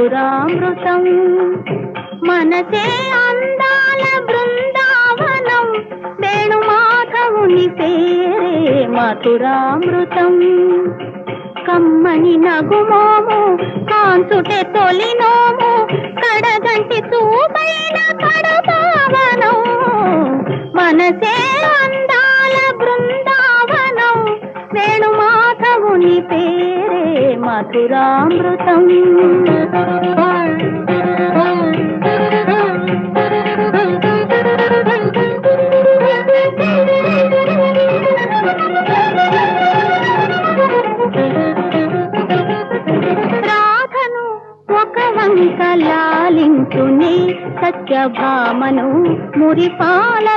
మధురామృతం మనసే అందాల బృందావనం వేణుమాధవుని పేరే మధురామృతం కమ్మని నగుమోము కాంచుటే తొలినోము కడగంటి చూపైన కడపావనం మనసే అందాల బృందావనం వేణుమాధవుని పేరే మధురామృతం రాధను ఒక వంక లాలించునే సత్యభామను మురిపాల